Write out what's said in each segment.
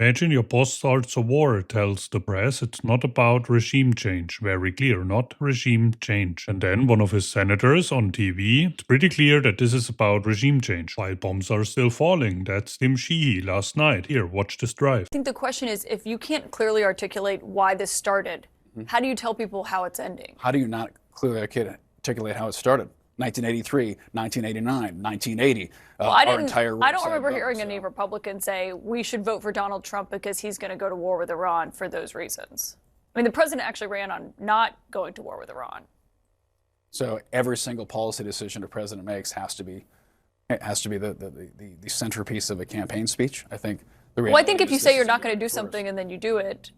Imagine your boss starts a war, tells the press it's not about regime change. Very clear, not regime change. And then one of his senators on TV, it's pretty clear that this is about regime change. While bombs are still falling. That's Tim Sheehy last night. Here, watch this drive. I think the question is, if you can't clearly articulate why this started, how do you tell people how it's ending? How do you not clearly articulate how it started? 1983, 1989, 1980. I don't remember hearing any Republicans say we should vote for Donald Trump because he's going to go to war with Iran for those reasons. I mean, the president actually ran on not going to war with Iran. So every single policy decision the president makes has to be the centerpiece of a campaign speech. I think. Well, I think if you say you're not going to do something and then you do it,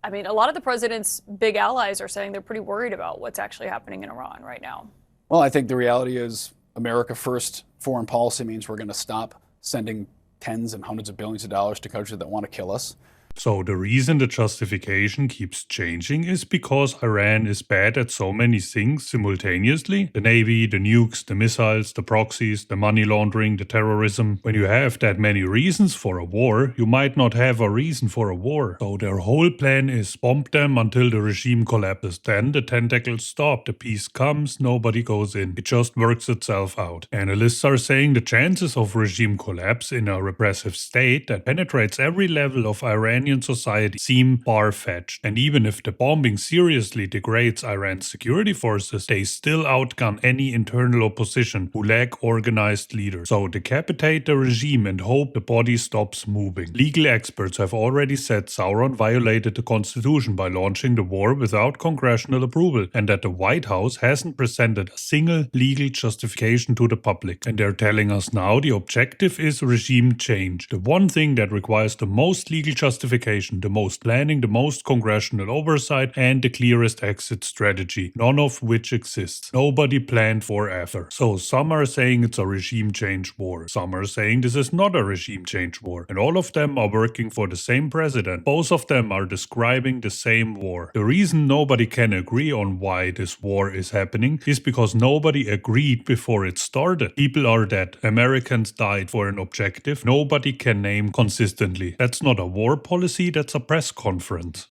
I mean, a lot of the president's big allies are saying they're pretty worried about what's actually happening in Iran right now. Well, I think the reality is America first foreign policy means we're going to stop sending tens and hundreds of billions of dollars to countries that want to kill us. So the reason the justification keeps changing is because Iran is bad at so many things simultaneously. The navy, the nukes, the missiles, the proxies, the money laundering, the terrorism. When you have that many reasons for a war, you might not have a reason for a war. So their whole plan is bomb them until the regime collapses. Then the tentacles stop, the peace comes, nobody goes in. It just works itself out. Analysts are saying the chances of regime collapse in a repressive state that penetrates every level of Iranian society seem far-fetched, and even if the bombing seriously degrades Iran's security forces, they still outgun any internal opposition who lack organized leaders. So decapitate the regime and hope the body stops moving. Legal experts have already said Sauron violated the constitution by launching the war without congressional approval, and that the White House hasn't presented a single legal justification to the public. And they're telling us now the objective is regime change. The one thing that requires the most legal justification, the most planning, the most congressional oversight, and the clearest exit strategy, none of which exists. Nobody planned for ever. So some are saying it's a regime change war. Some are saying this is not a regime change war. And all of them are working for the same president. Both of them are describing the same war. The reason nobody can agree on why this war is happening is because nobody agreed before it started. People are dead. Americans died for an objective nobody can name consistently. That's not a war policy, that's a press conference.